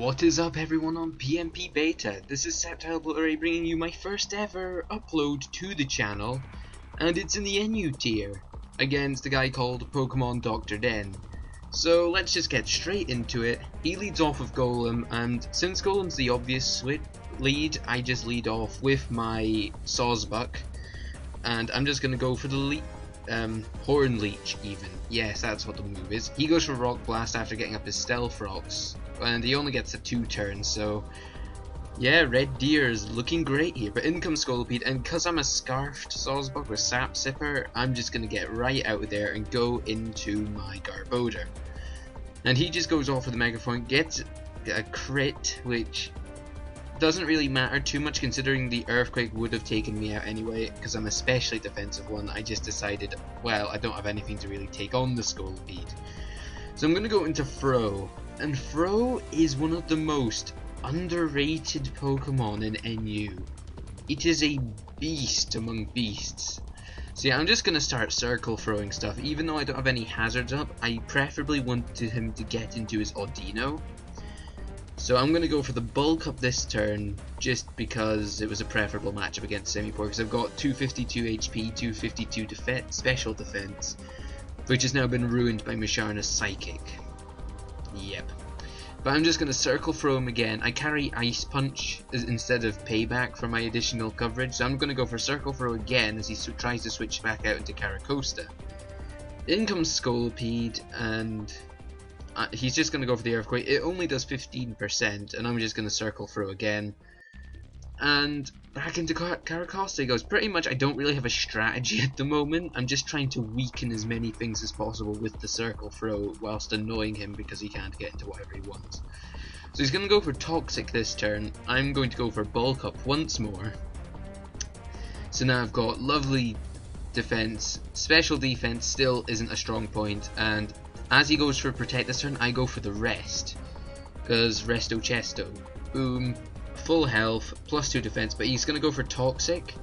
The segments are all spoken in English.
What is up everyone on PMPBeta? This is SceptileObliterate bringing you my first ever upload to the channel, and it's in the NU tier, against a guy called Pokemon Dr. Den. So let's just get straight into it. He leads off with Golem, and since Golem's the obvious lead, I just lead off with my Sawsbuck, and I'm just gonna go for the Horn Leech even. Yes, that's what the move is. He goes for Rock Blast after getting up his Stealth Rocks, and he only gets a 2 turns, so yeah, Red Deer is looking great here. But in comes Scolipede, and because I'm a Scarfed Sawsbuck with Sap Sipper, I'm just going to get right out of there and go into my Garbodor. And he just goes off with the Megaphone, gets a crit, which doesn't really matter too much considering the Earthquake would have taken me out anyway, because I'm a specially defensive one. I just decided, well, I don't have anything to really take on the Scolipede. So I'm going to go into Fro, and Fro is one of the most underrated Pokemon in NU. It is a beast among beasts. So yeah, I'm just going to start circle throwing stuff. Even though I don't have any hazards up, I preferably wanted him to get into his Audino. So I'm going to go for the bulk up this turn, just because it was a preferable matchup against Simipour, because I've got 252 HP, 252 special defense, which has now been ruined by Musharna's Psychic. Yep. But I'm just going to circle throw him again. I carry Ice Punch instead of Payback for my additional coverage, so I'm going to go for circle throw again as he tries to switch back out into Caracosta. In comes Scolipede, and he's just going to go for the Earthquake. It only does 15%, and I'm just going to circle throw again. And back into Caracosta he goes. Pretty much I don't really have a strategy at the moment. I'm just trying to weaken as many things as possible with the circle throw whilst annoying him because he can't get into whatever he wants. So he's going to go for Toxic this turn. I'm going to go for Bulk Up once more. So now I've got lovely defense. Special defense still isn't a strong point, and as he goes for Protect this turn, I go for the Rest, because Resto Chesto. Boom. Full health, plus 2 defense, but he's going to go for Toxic.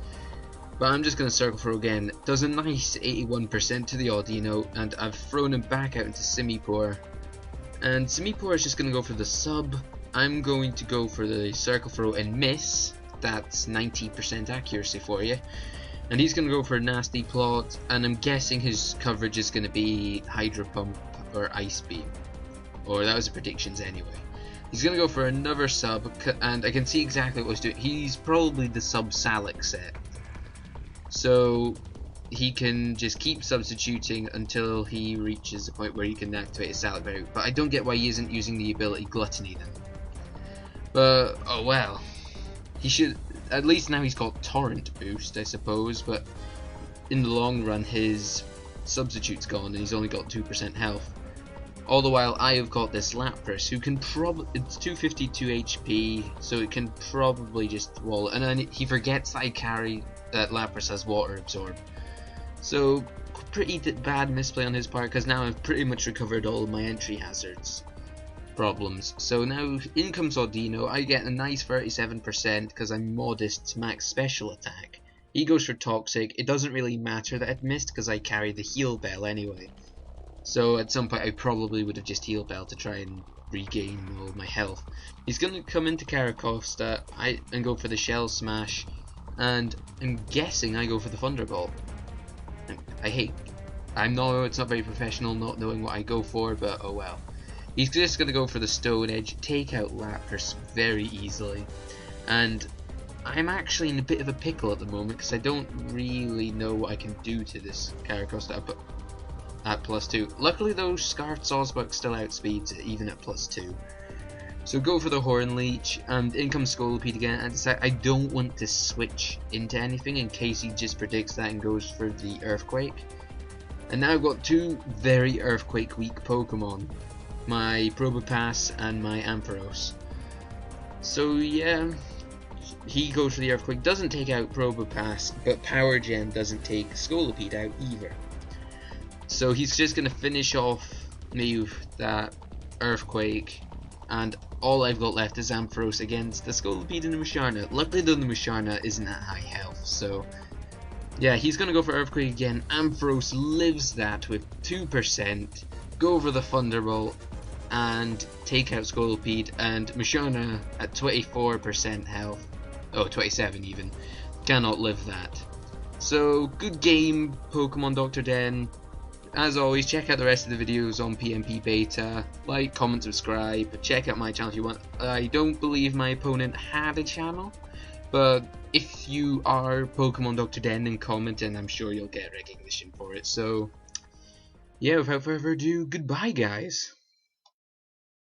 But I'm just going to circle throw again. Does a nice 81% to the Audino, and I've thrown him back out into Simipour. And Simipour is just going to go for the sub. I'm going to go for the circle throw and miss. That's 90% accuracy for you. And he's going to go for a Nasty Plot, and I'm guessing his coverage is going to be Hydro Pump or Ice Beam. Or that was the predictions anyway. He's going to go for another sub, and I can see exactly what he's doing. He's probably the sub Salic set. So he can just keep substituting until he reaches the point where he can activate his Salic Berry. But I don't get why he isn't using the ability Gluttony then. But, oh well. He should, at least now he's got Torrent boost, I suppose. But in the long run, his substitute's gone and he's only got 2% health. All the while I have got this Lapras who can probably, it's 252 HP, so it can probably just wall it. And then he forgets that I carry that Lapras has Water Absorb. So pretty bad misplay on his part, because now I've pretty much recovered all of my entry hazards problems. So now in comes Audino. I get a nice 37% because I'm modest max special attack. He goes for Toxic. It doesn't really matter that it missed because I carry the Heal Bell anyway. So at some point I probably would have just Heal Bell to try and regain all of my health. He's going to come into Caracosta and go for the Shell Smash, and I'm guessing I go for the Thunderbolt. I know it's not very professional not knowing what I go for, but oh well. He's just going to go for the Stone Edge, take out Lapras very easily, and I'm actually in a bit of a pickle at the moment because I don't really know what I can do to this Caracosta at +2. Luckily though, Scarfed Sawsbuck still outspeeds it even at +2. So go for the Horn Leech, and in comes Scolipede again, and decide I don't want to switch into anything in case he just predicts that and goes for the Earthquake. And now I've got 2 very Earthquake weak Pokemon, my Probopass and my Ampharos. So yeah, he goes for the Earthquake, doesn't take out Probopass, but Power Gen doesn't take Scolipede out either. So he's just going to finish off me with that Earthquake, and all I've got left is Ampharos against the Scolipede and the Musharna. Luckily though, the Musharna isn't at high health, so yeah, he's going to go for Earthquake again. Ampharos lives that with 2%, go over the Thunderbolt, and take out Scolipede, and Machinima at 24% health. Oh, 27 even. Cannot live that. So, good game, Pokemon Dr. Den. As always, check out the rest of the videos on PMPBeta. Like, comment, subscribe. Check out my channel if you want. I don't believe my opponent had a channel, but if you are Pokemon Dr. Den and comment, and I'm sure you'll get recognition for it. So, yeah, without further ado, goodbye, guys.